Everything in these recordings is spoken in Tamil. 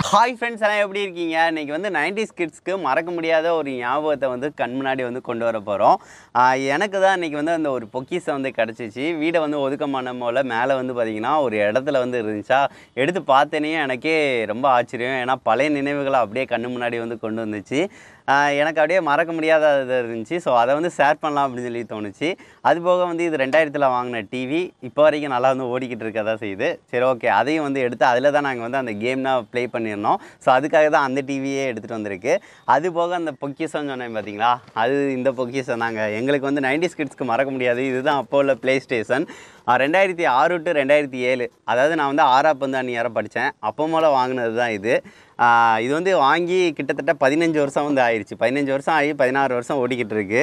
ஹாய் ஃப்ரெண்ட்ஸ் எல்லாம் எப்படி இருக்கீங்க? இன்றைக்கி வந்து 90s கிட்ஸ்க்கு மறக்க முடியாத ஒரு ஞாபகத்தை வந்து கண் முன்னாடி வந்து கொண்டு வர போகிறோம். எனக்கு தான் இன்றைக்கி வந்து அந்த ஒரு பொக்கிஷம் வந்து கிடச்சிச்சு. வீடை வந்து ஒதுக்கமான போல் மேலே வந்து பார்த்திங்கன்னா ஒரு இடத்துல வந்து இருந்துச்சா, எடுத்து பார்த்தேனே எனக்கே ரொம்ப ஆச்சரியம். ஏன்னா பழைய நினைவுகளை அப்படியே கண்ணு முன்னாடி வந்து கொண்டு வந்துச்சு. எனக்கு அப்படியே மறக்க முடியாத இது இருந்துச்சு. ஸோ அதை வந்து ஷேர் பண்ணலாம் அப்படின்னு சொல்லி தோணுச்சு. அதுபோக வந்து இது 2000 வாங்கின டிவி இப்போ வரைக்கும் நல்லா வந்து ஓடிக்கிட்டு இருக்க தான் செய்யுது. சரி, ஓகே, அதையும் வந்து எடுத்து அதில் தான் நாங்கள் வந்து அந்த கேம்னா ப்ளே பண்ணியிருந்தோம். ஸோ அதுக்காக தான் அந்த டிவியே எடுத்துகிட்டு வந்திருக்கு. அது போக அந்த பொக்கிஷம்னு சொன்னேன் பார்த்தீங்களா, அது இந்த பொக்கிஷம் தாங்க. எங்களுக்கு வந்து 90s கிட்ஸ்க்கு மறக்க முடியாது. இதுதான் அப்போ உள்ள ப்ளே ஸ்டேஷன். 2006 to 2007, அதாவது நான் வந்து 6ஆம் வந்து அந்நியாரம் படித்தேன். அப்போ மேலே வாங்கினது தான் இது. இது வந்து வாங்கி கிட்டத்தட்ட 15 வருஷம் வந்து ஆயிடுச்சு. 15 வருஷம் ஆகி 16 வருஷம் ஓடிக்கிட்டு இருக்கு.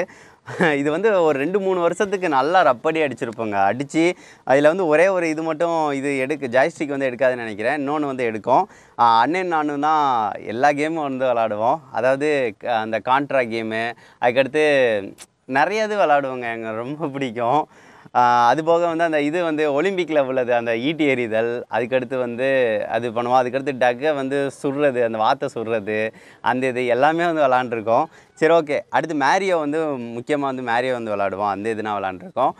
இது வந்து ஒரு 2-3 வருஷத்துக்கு நல்லா ரப்படி அடிச்சிருப்போங்க. அடித்து அதில் வந்து ஒரே ஒரு இது மட்டும் இது ஜாய்ஸ்டிக் வந்து எடுக்காதுன்னு நினைக்கிறேன். இன்னொன்று வந்து எடுக்கும். அண்ணன் நானும் தான் எல்லா கேமும் வந்து விளாடுவோம். அதாவது அந்த கான்ட்ரா கேமு, அதுக்கடுத்து நிறைய இது விளாடுவோங்க. எங்களுக்கு ரொம்ப பிடிக்கும். அதுபோக வந்து அந்த இது வந்து ஒலிம்பிக்கில் உள்ளது, அந்த ஈட்டி எறிதல், அதுக்கடுத்து வந்து அது பண்ணுவோம். அதுக்கடுத்து டக்கை வந்து சுடுறது, அந்த வாத்தை சுடுறது, அந்த இது எல்லாமே வந்து விளாண்டுருக்கோம். சரி, ஓகே, அடுத்து மேரியோ வந்து முக்கியமாக வந்து மேரியோ வந்து விளாடுவோம். அந்த இதுனா விளாண்டுருக்கோம்.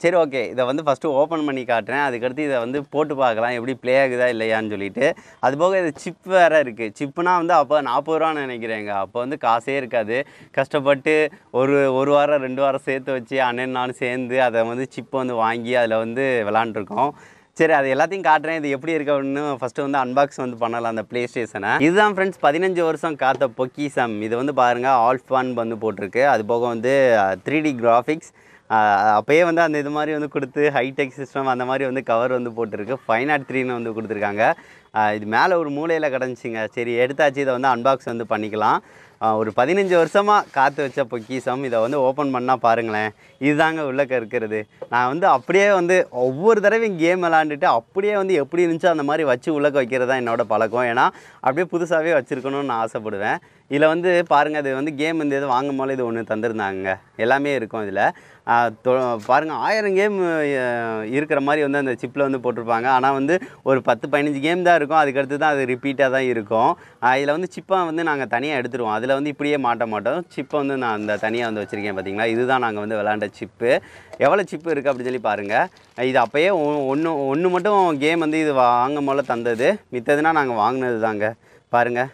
சரி, ஓகே, இதை வந்து ஃபஸ்ட்டு ஓப்பன் பண்ணி காட்டுறேன். அதுக்கடுத்து இதை வந்து போட்டு பார்க்கலாம் எப்படி ப்ளே ஆகுதா இல்லையான்னு சொல்லிட்டு. அதுபோக இது சிப் வேறு இருக்குது. சிப்புனா வந்து அப்போ 40 ரூபான்னு நினைக்கிறேங்க. அப்போ வந்து காசே இருக்காது. கஷ்டப்பட்டு ஒரு வாரம் 2 வாரம் சேர்த்து வச்சு அண்ணன் நானும் சேர்ந்து அதை வந்து சிப்பை வந்து வாங்கி அதில் வந்து விளாண்டுருக்கோம். சரி, அது எல்லாத்தையும் காட்டுறேன். இது எப்படி இருக்கு அப்படின்னு ஃபஸ்ட்டு வந்து அன்பாக்ஸ் வந்து பண்ணலாம் அந்த ப்ளே ஸ்டேஷனை. இதுதான் ஃப்ரெண்ட்ஸ் 15 வருஷம் காத்த பொக்கிஷம். இது வந்து பாருங்கள், ஆல்ஃபான் வந்து போட்டிருக்கு. அது போக வந்து 3D கிராஃபிக்ஸ். அப்போயே வந்து அந்த இது மாதிரி வந்து கொடுத்து ஹைடெக் சிஸ்டம் அந்த மாதிரி வந்து கவர் வந்து போட்டிருக்கு. 503ன்னு வந்து கொடுத்துருக்காங்க. இது மேலே ஒரு மூலையில் கிடந்துச்சிங்க. சரி, எடுத்தாச்சு. இதை வந்து அன்பாக்ஸ் வந்து பண்ணிக்கலாம். ஒரு 15 வருஷமாக காற்று வச்ச பொக்கிஷம். இதை வந்து ஓப்பன் பண்ணால் பாருங்களேன், இதுதாங்க உள்ளக்க இருக்கிறது. நான் வந்து அப்படியே வந்து ஒவ்வொரு தடவையும் கேம் விளாண்டுட்டு அப்படியே வந்து எப்படி இருந்துச்சோ அந்த மாதிரி வச்சு உள்ளக்க வைக்கிறது தான் என்னோடய பழக்கம். ஏன்னா அப்படியே புதுசாகவே வச்சுருக்கணும்னு நான் ஆசைப்படுவேன். இதில் வந்து பாருங்கள், இது வந்து கேம் இந்த இது வாங்கும் போது இது ஒன்று தந்திருந்தாங்க. எல்லாமே இருக்கும் இதில். பாருங்கள், 1000 கேம் இருக்கிற மாதிரி வந்து அந்த சிப்பில் வந்து போட்டிருப்பாங்க. ஆனால் வந்து ஒரு 10-15 கேம் தான் இருக்கும். அதுக்கடுத்து தான் அது ரிப்பீட்டாக தான் இருக்கும். இதில் வந்து சிப்பை வந்து நாங்கள் தனியாக எடுத்துருவோம். அதில் வந்து இப்படியே மாட்ட மாட்டோம். சிப்பை வந்து நான் அந்த தனியாக வந்து வச்சுருக்கேன் பார்த்தீங்களா. இதுதான் நாங்கள் வந்து விளாண்ட சிப்பு. எவ்வளோ சிப்பு இருக்குது அப்படின்னு சொல்லி பாருங்கள். இது அப்போயே ஒன்று மட்டும் கேம் வந்து இது வாங்கும் போல தந்தது. மித்ததுனா நாங்கள் வாங்கினது தாங்க. பாருங்கள்,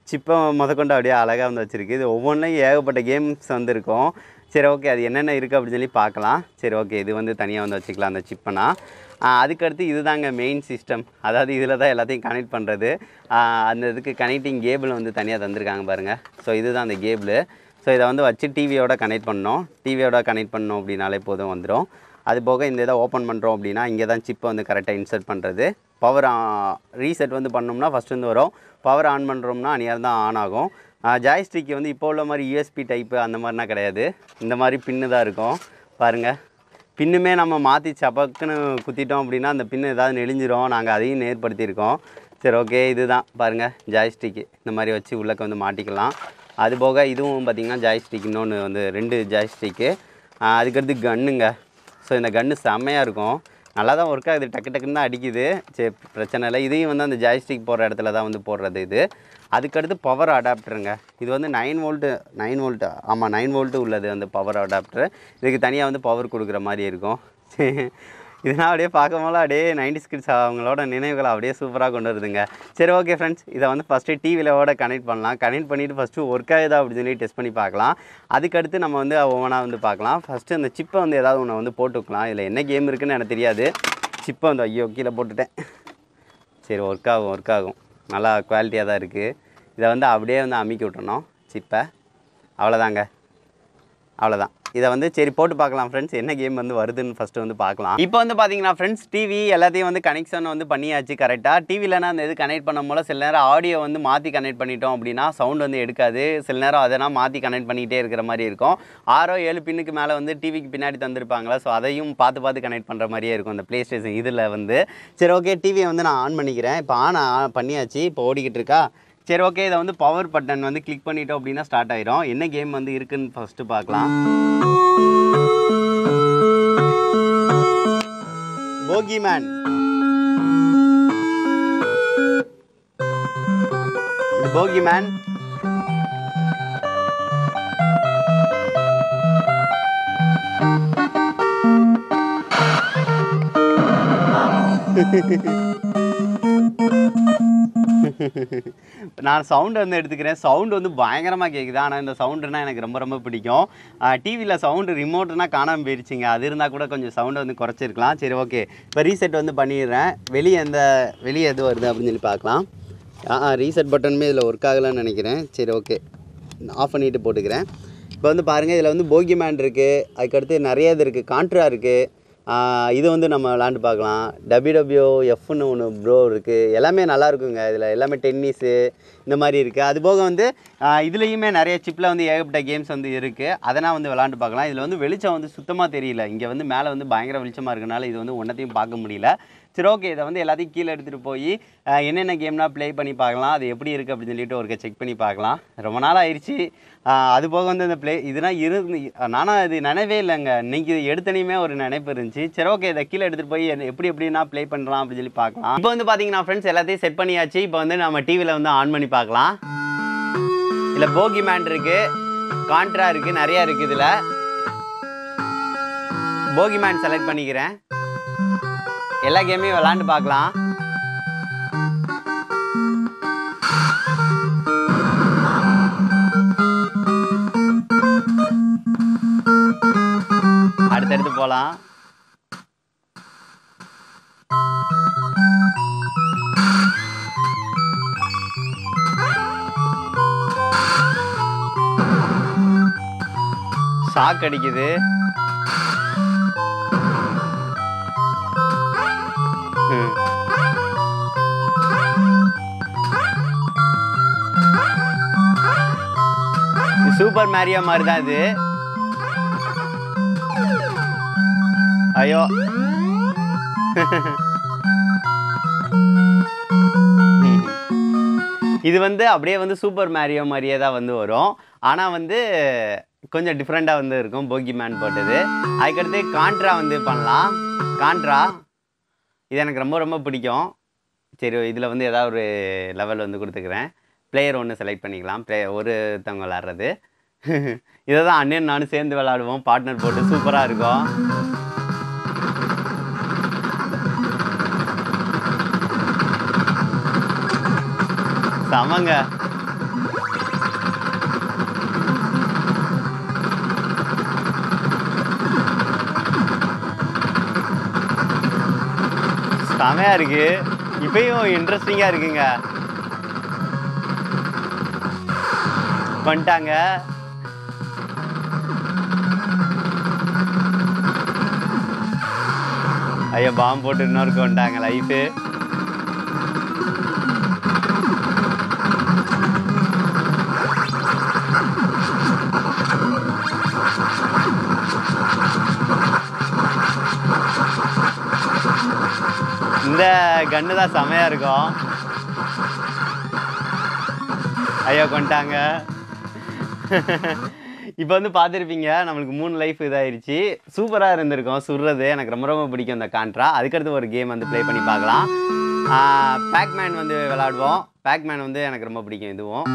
சிப்பை முதற்கொண்டு அப்படியே அழகாக வந்து வச்சுருக்கு. இது ஒவ்வொன்றையும் ஏகப்பட்ட கேம்ஸ் வந்துருக்கும். சரி, ஓகே, அது என்னென்ன இருக்குது அப்படின்னு சொல்லி பார்க்கலாம். சரி, ஓகே, இது வந்து தனியாக வந்து வச்சுக்கலாம் அந்த சிப்பனா. அதுக்கடுத்து இது தாங்க மெயின் சிஸ்டம். அதாவது இதில் தான் எல்லாத்தையும் கனெக்ட் பண்ணுறது. அந்த இதுக்கு கனெக்டிங் கேபிள் வந்து தனியாக தந்திருக்காங்க பாருங்கள். ஸோ இதுதான் அந்த கேபிள். ஸோ இதை வந்து வச்சு டிவியோட கனெக்ட் பண்ணோம். டிவியோட கனெக்ட் பண்ணோம் அப்படின்னாலே போதும், வந்துடும். அது போக இந்த இதை ஓப்பன் பண்ணுறோம் அப்படின்னா இங்கே தான் சிப்பை வந்து கரெக்டாக இன்சர்ட் பண்ணுறது. பவர் ரீசெட் வந்து பண்ணோம்னா ஃபஸ்ட்டு வந்து வரும். பவர் ஆன் பண்ணுறோம்னா அந்நியாரம் தான் ஆன் ஆகும். ஜாய்ஸ்டிக் வந்து இப்போ உள்ள மாதிரி யூஎஸ்பி டைப்பு அந்த மாதிரினா கிடையாது. இந்த மாதிரி பின்னு தான் இருக்கும் பாருங்கள். பின்னுமே நம்ம மாற்றி சப்பக்குன்னு குத்திட்டோம் அப்படின்னா அந்த பின்னு ஏதாவது நெளிஞ்சிரும். நாங்கள் அதையும் நேர்படுத்தியிருக்கோம். சரி, ஓகே, இதுதான் பாருங்கள் ஜாய்ஸ்டிக்கு. இந்த மாதிரி வச்சு உள்ளக்க வந்து மாட்டிக்கலாம். அதுபோக இதுவும் பார்த்திங்கன்னா ஜாய்ஸ்டிக். இன்னொன்று வந்து 2 ஜாய்ஸ்டிக்கு. அதுக்கடுத்து கன்னுங்க. ஸோ இந்த கன்று செம்மையாக இருக்கும். நல்லா தான் ஒர்க் ஆகுது. டக்கு டக்குன்னு தான் அடிக்குது. சரி, பிரச்சனை இல்லை. இதையும் வந்து அந்த ஜாய்ஸ்டிக் போடுற இடத்துல தான் வந்து போடுறது இது. அதுக்கடுத்து பவர் அடாப்டருங்க. இது வந்து 9 வோல்ட்டு. ஆமாம், 9 வோல்ட்டு உள்ளது அந்த பவர் அடாப்டரு. இதுக்கு தனியாக வந்து பவர் கொடுக்குற மாதிரி இருக்கும். இதெல்லாம் அப்படியே பார்க்கும்போது அப்படியே 90s கிட்ஸ் அவங்களோட நினைவுகளை அப்படியே சூப்பராக கொண்டு வருதுங்க. சரி, ஓகே ஃப்ரெண்ட்ஸ், இதை வந்து ஃபஸ்ட்டு டிவியிலோட கனெக்ட் பண்ணலாம். கனெக்ட் பண்ணிவிட்டு ஃபஸ்ட்டு ஒர்க் ஆகுதா அப்படின்னு சொல்லி டெஸ்ட் பண்ணி பார்க்கலாம். அதுக்கடுத்து நம்ம வந்து ஒவ்வொன்றா வந்து பார்க்கலாம். ஃபஸ்ட்டு அந்த சிப்பை வந்து ஏதாவது ஒன்று வந்து போட்டுக்கலாம். இதில் என்ன கேம் இருக்குதுன்னு எனக்கு தெரியாது. சிப்பை வந்து ஐயோ கீழே போட்டுட்டேன். சரி, ஒர்க் ஆகும். நல்லா குவாலிட்டியாக தான் இருக்குது. இதை வந்து அப்படியே வந்து அமுக்கி விட்டுறணும் சிப்பை. அவ்வளோதான். இதை வந்து சரி போட்டு பார்க்கலாம் ஃப்ரெண்ட்ஸ், என்ன கேம் வந்து வருதுன்னு ஃபஸ்ட்டு வந்து பார்க்கலாம். இப்போ வந்து பார்த்தீங்கன்னா ஃப்ரெண்ட்ஸ், டிவி எல்லாத்தையும் வந்து கனெக்ஷன் வந்து பண்ணியாச்சு கரெக்டாக. டிவிலனா அந்த இது கனெக்ட் பண்ணும் போல் சில நேரம் ஆடியோ வந்து மாற்றி கனெக்ட் பண்ணிட்டோம் அப்படின்னா சவுண்ட் வந்து எடுக்காது. சில நேரம் அதெல்லாம் மாற்றி கனெக்ட் பண்ணிகிட்டே இருக்கிற மாதிரி இருக்கும். 6-7 பின்னுக்கு மேலே வந்து டிவிக்கு பின்னாடி தந்துருப்பாங்களா. ஸோ அதையும் பார்த்து கனெக்ட் பண்ணுற மாதிரியே இருக்கும் அந்த ப்ளே ஸ்டேஷன் இதில் வந்து. சரி, ஓகே, டிவியை வந்து நான் ஆன் பண்ணிக்கிறேன். இப்போ ஆன் பண்ணியாச்சு. இப்போ ஓடிக்கிட்டு இருக்கா. சரி, ஓகே, இதை வந்து பவர் பட்டன் வந்து கிளிக் பண்ணிட்டோம் அப்படின்னா ஸ்டார்ட் ஆயிரும். என்ன கேம் வந்து இருக்குன்னு ஃபஸ்ட்டு பார்க்கலாம். போகிமேன். இந்த போகி மேன். நான் சவுண்டு வந்து எடுத்துக்கிறேன். சவுண்டு வந்து பயங்கரமாக கேட்குது. ஆனால் இந்த சவுண்டுனா எனக்கு ரொம்ப ரொம்ப பிடிக்கும். டிவியில் சவுண்டு ரிமோட்னா காணாமல் போயிடுச்சிங்க. அது இருந்தால் கூட கொஞ்சம் சவுண்டை வந்து குறைச்சிருக்கலாம். சரி ஓகே, இப்போ ரீசெட் வந்து பண்ணிடுறேன். வெளியே எது வருது அப்படின்னு சொல்லி பார்க்கலாம். ரீசெட் பட்டனுமே இதில் ஒர்க் ஆகலைன்னு நினைக்கிறேன். சரி ஓகே, ஆஃப் பண்ணிவிட்டு போட்டுக்கிறேன். இப்போ வந்து பாருங்கள், இதில் வந்து போகி மேன் இருக்குது. அதுக்கடுத்து நிறைய இது இருக்குது. கான்ட்ரா இருக்குது. இது வந்து நம்ம விளாண்டு பார்க்கலாம். WWFன்னு ஒன்று ப்ரோ இருக்குது. எல்லாமே நல்லா இருக்குங்க. இதில் எல்லாமே டென்னிஸு இந்த மாதிரி இருக்குது. அதுபோக வந்து இதுலேயுமே நிறைய சிப்பில் வந்து ஏகப்பட்ட கேம்ஸ் வந்து இருக்குது. அதனால் வந்து விளாண்டு பார்க்கலாம். இதில் வந்து வெளிச்சம் வந்து சுத்தமாக தெரியல. இங்கே வந்து மேலே வந்து பயங்கர வெளிச்சமாக இருக்கனால இது வந்து ஒன்றத்தையும் பார்க்க முடியல. சரி ஓகே, இதை வந்து எல்லாத்தையும் கீழே எடுத்துகிட்டு போய் என்னென்ன கேம்லாம் ப்ளே பண்ணி பார்க்கலாம், அது எப்படி இருக்குது அப்படின்னு சொல்லிட்டு ஒருக்க செக் பண்ணி பார்க்கலாம். ரொம்ப நாள் ஆயிடுச்சு. அதுபோக வந்து இந்த இதெல்லாம் நானும் இது நினைவே இல்லைங்க. இன்றைக்கி எடுத்தனையுமே ஒரு நினைப்பு இருந்துச்சு. சரி ஓகே, இதை கீழே எடுத்துகிட்டு போய் எப்படின்னா ப்ளே பண்ணலாம் அப்படின்னு சொல்லி பார்க்கலாம். இப்போ வந்து பார்த்தீங்கன்னா ஃப்ரெண்ட்ஸ் எல்லாத்தையும் செட் பண்ணியாச்சு. இப்போ வந்து நம்ம டிவியில் வந்து ஆன் பண்ணி பார்க்கலாம். இதில் போகி மேன் இருக்குது, கான்ட்ரா இருக்குது, நிறையா இருக்குது. இதில் போகி மேன் செலக்ட் பண்ணிக்கிறேன். எல்லா கேமையும் விளாண்டு பார்க்கலாம். அடுத்தடுத்து போகலாம். ஷாக் அடிக்குது. சூப்பர் மேரியோ மாதிரி தான் இது. ஐயோ இது வந்து அப்படியே வந்து சூப்பர் மேரியோ மாதிரியே தான் வந்து வரும். ஆனால் வந்து கொஞ்சம் டிஃப்ரெண்ட்டாக வந்து இருக்கும் போகி மேன் போட்டது. அதுக்கடுத்து கான்ட்ரா வந்து பண்ணலாம். கான்ட்ரா இது எனக்கு ரொம்ப ரொம்ப பிடிக்கும். சரி, இதில் வந்து ஏதாவது ஒரு லெவல் வந்து கொடுத்துக்கிறேன். பிளேயர் ஒன்று செலக்ட் பண்ணிக்கலாம். ஒருத்தவங்க விளாட்றது. இதை தான் அண்ணன் நானும் சேர்ந்து விளாடுவோம். பார்ட்னர் போட்டு சூப்பராக இருக்கும். சமங்க. செமையா இருக்கு. இப்பயும் இன்ட்ரெஸ்டிங்கா இருக்குங்க. பண்ணிட்டாங்க. ஐயோ, பாம்பு போட்டு இன்னொருக்கு வந்துட்டாங்க. லைஃபு இந்த கன்னு தான் செமையா இருக்கும். ஐயோ, கொண்டாங்க. இப்போ வந்து பார்த்துருப்பீங்க, நம்மளுக்கு 3 லைஃப் இதாகிடுச்சு. சூப்பராக இருந்திருக்கும். சுடுறது எனக்கு ரொம்ப ரொம்ப பிடிக்கும் இந்த கான்ட்ரா. அதுக்கடுத்து ஒரு கேம் வந்து ப்ளே பண்ணி பார்க்கலாம். பேக்மேன் வந்து விளாடுவோம். பேக்மேன் வந்து எனக்கு ரொம்ப பிடிக்கும். இதுவும்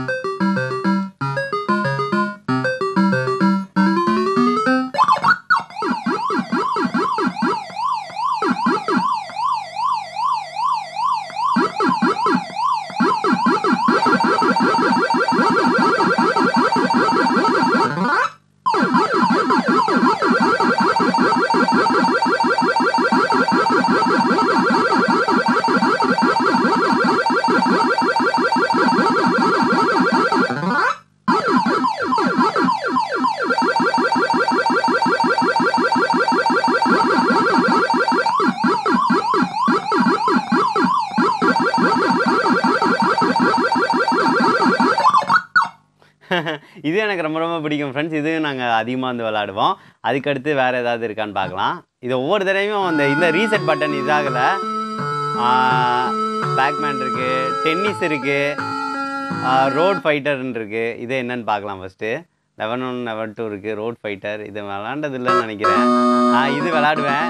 இது எனக்கு ரொம்ப ரொம்ப பிடிக்கும் ஃப்ரெண்ட்ஸ். இது நாங்கள் அதிகமாக வந்து விளாடுவோம். அதுக்கடுத்து வேறு ஏதாவது இருக்கான்னு பார்க்கலாம். இது ஒவ்வொரு தடவையும் இந்த ரீசெட் பட்டன் இதாகலை. பேக்மேன் இருக்குது, டென்னிஸ் இருக்குது, ரோட் ஃபைட்டர்ன்னு இருக்குது. இது என்னன்னு பார்க்கலாம். ஃபஸ்ட்டு 11 1 2 இருக்குது. ரோட் ஃபைட்டர் இது விளாண்டது இல்லைன்னு நினைக்கிறேன். இது விளாடுவேன்.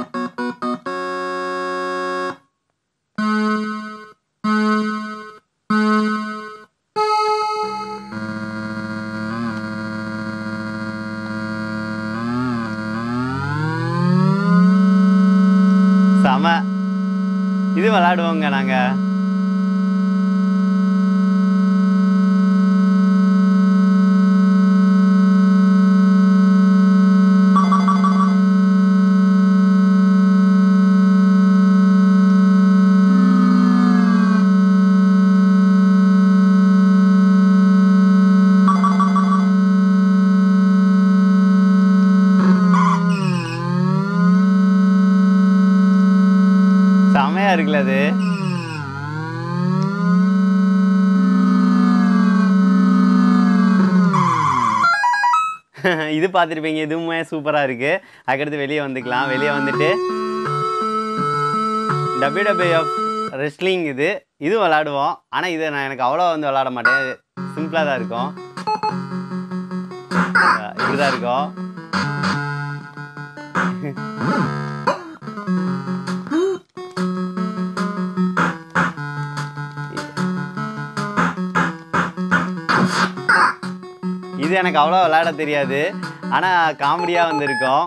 விளையாடுவோங்க நாங்கள். செமையா இருக்குல்ல அது. இது பார்த்துருப்பீங்க, இதுவுமே சூப்பராக இருக்குது. அதுக்கடுத்து வெளியே வந்துக்கலாம். வெளியே வந்துட்டு WWF ரெஸ்லிங் இது விளாடுவோம். ஆனால் இதை நான் எனக்கு அவ்வளோ வந்து விளாட மாட்டேன், சிம்பிளாக தான் இருக்கும். இப்படி தான் இருக்கும். இது எனக்கு அவ்வளோ விளையாட தெரியாது, ஆனால் காமெடியாக வந்துருக்கும்.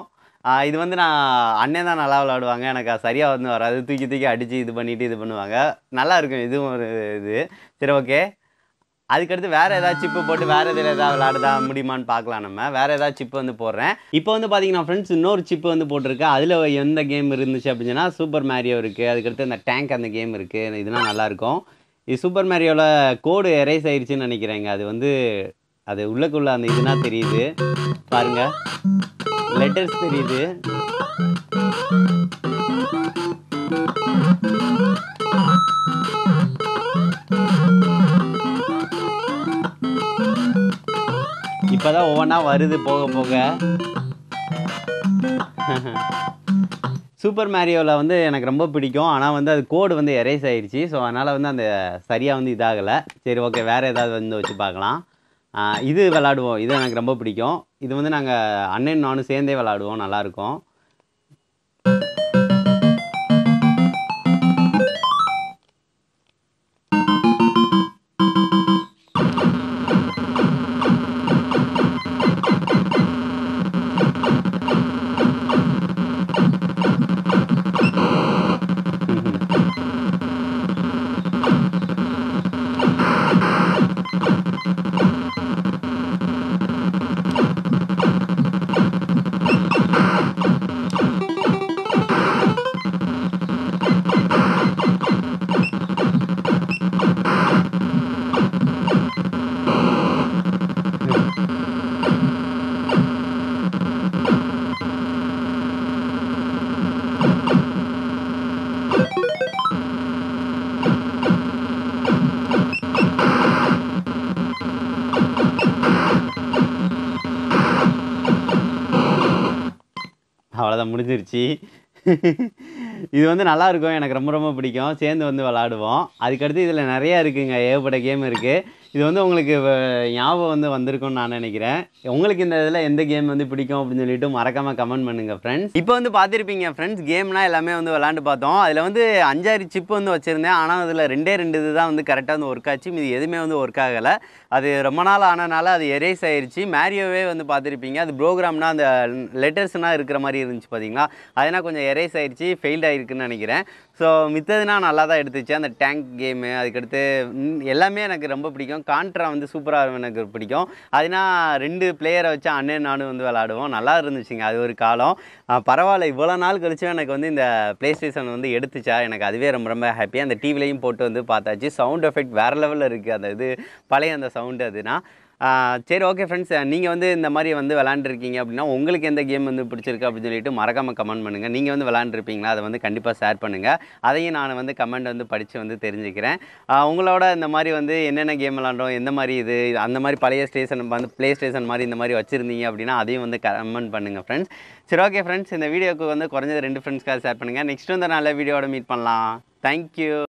இது வந்து நான் அண்ணன் தான் நல்லா விளாடுவாங்க, எனக்கு சரியாக வந்து வராது. தூக்கி தூக்கி அடித்து இது பண்ணிவிட்டு இது பண்ணுவாங்க. நல்லாயிருக்கும் இதுவும் ஒரு இது. சரி ஓகே, அதுக்கடுத்து வேறு ஏதாவது சிப்பு போட்டு வேறு இதில் எதாவது விளையாடுதா முடியுமான்னு பார்க்கலாம். நம்ம வேறு ஏதாவது சிப்பு வந்து போடுறேன். இப்போ வந்து பார்த்தீங்கன்னா ஃப்ரெண்ட்ஸ், இன்னொரு சிப்பு வந்து போட்டிருக்கேன். அதில் எந்த கேம் இருந்துச்சு அப்படின்னு சொன்னால் சூப்பர் மேரியோ இருக்குது. அதுக்கடுத்து இந்த டேங்க் அந்த கேம் இருக்குது. இதெல்லாம் நல்லாயிருக்கும். இது சூப்பர் மேரியோவில் கோடு எரேஸ் ஆயிடுச்சுன்னு நினைக்கிறேங்க. அது வந்து அது உள்ளக்குள்ள அந்த இதுனா தெரியுது பாருங்க, லெட்டர்ஸ் தெரியுது. இப்பதான் ஒவ்வொன்றா வருது போக போக. சூப்பர் மேரியோவில் வந்து எனக்கு ரொம்ப பிடிக்கும், ஆனால் வந்து அது கோடு வந்து எரேஸ் ஆயிடுச்சு. ஸோ அதனால் வந்து அந்த சரியாக வந்து இதாகலை. சரி ஓகே, வேறு ஏதாவது வந்து வச்சு பார்க்கலாம். இது விளாடுவோம், இது எனக்கு ரொம்ப பிடிக்கும். இது வந்து நாங்கள் அண்ணன் நானும் சேர்ந்தே விளாடுவோம், நல்லாயிருக்கும். அவ்வளோதான், முடிஞ்சிருச்சு. இது வந்து நல்லாயிருக்கும், எனக்கு ரொம்ப ரொம்ப பிடிக்கும். சேர்ந்து வந்து விளாடுவோம். அதுக்கடுத்து இதில் நிறையா இருக்குங்க, ஏகப்பட்ட கேம் இருக்குது. இது வந்து உங்களுக்கு ஞாபகம் வந்து வந்திருக்கும்னு நான் நினைக்கிறேன். உங்களுக்கு இந்த இதில் எந்த கேம் வந்து பிடிக்கும் அப்படின்னு சொல்லிட்டு மறக்காமல் கமெண்ட் பண்ணுங்கள் ஃப்ரெண்ட்ஸ். இப்போ வந்து பார்த்துருப்பீங்க ஃப்ரெண்ட்ஸ், கேம்னா எல்லாமே வந்து விளாண்டு பார்த்தோம். அதில் வந்து 5-6 சிப்பு வந்து வச்சுருந்தேன். ஆனால் அதில் 2 இது தான் வந்து கரெக்டாக வந்து ஒர்க் ஆச்சு, இது எதுவுமே வந்து ஒர்க் ஆகலை. அது ரொம்ப நாள் ஆனனால அது எரேஸ் ஆயிடுச்சு. மேரியோவே வந்து பார்த்துருப்பீங்க, அது ப்ரோக்ராம்னா அந்த லெட்டர்ஸ்னால் இருக்கிற மாதிரி இருந்துச்சு பார்த்தீங்களா, அதனால் கொஞ்சம் எரேஸ் ஆயிடுச்சு, ஃபெயில்ட் ஆகிருக்குன்னு நினைக்கிறேன். ஸோ மித்ததுனா நல்லா தான் எடுத்துச்சு. அந்த டேங்க் கேமு, அதுக்கடுத்து எல்லாமே எனக்கு ரொம்ப பிடிக்கும். கான்ட்ரா வந்து சூப்பராக எனக்கு பிடிக்கும். அதுனா 2 பிளேயரை வச்சு அண்ணன் நானும் வந்து விளாடுவோம், நல்லா இருந்துச்சுங்க. அது ஒரு காலம். பரவாயில்ல, இவ்வளோ நாள் கழிச்சு எனக்கு வந்து இந்த ப்ளே ஸ்டேஷன் வந்து எடுத்துச்சா, எனக்கு அதுவே ரொம்ப ரொம்ப ஹாப்பி. அந்த டிவிலையும் போட்டு வந்து பார்த்தாச்சு, சவுண்ட் எஃபெக்ட் வேறு லெவலில் இருக்குது. அந்த இது பழைய அந்த சவுண்டு அதுனா. சரி ஓகே ஃப்ரெண்ட்ஸ், நீங்கள் வந்து இந்த மாதிரி வந்து விளாண்டுருக்கீங்க அப்படின்னா உங்களுக்கு எந்த கேம் வந்து பிடிச்சிருக்கு அப்படின்னு சொல்லிட்டு மறக்காமல் கமெண்ட் பண்ணுங்கள். நீங்கள் வந்து விளாண்டுருப்பீங்களா, அதை வந்து கண்டிப்பாக ஷேர் பண்ணுங்கள். அதையும் நான் வந்து கமெண்ட் வந்து படித்து வந்து தெரிஞ்சுக்கிறேன். உங்களோட இந்த மாதிரி வந்து என்னென்ன கேம் விளாண்டோம், எந்த மாதிரி இது அந்த மாதிரி பழைய ஸ்டேஷன் வந்து ப்ளே ஸ்டேஷன் மாதிரி இந்த மாதிரி வச்சுருந்தீங்க அப்படின்னா அதையும் வந்து கமெண்ட் பண்ணுங்கள் ஃப்ரெண்ட்ஸ். சரி ஓகே ஃப்ரெண்ட்ஸ், இந்த வீடியோவுக்கு வந்து குறைஞ்சது 2 ஃப்ரெண்ட்ஸ்க்காக ஷேர் பண்ணுங்கள். நெக்ஸ்ட் வந்து நல்ல வீடியோவோட மீட் பண்ணலாம். தேங்க்யூ.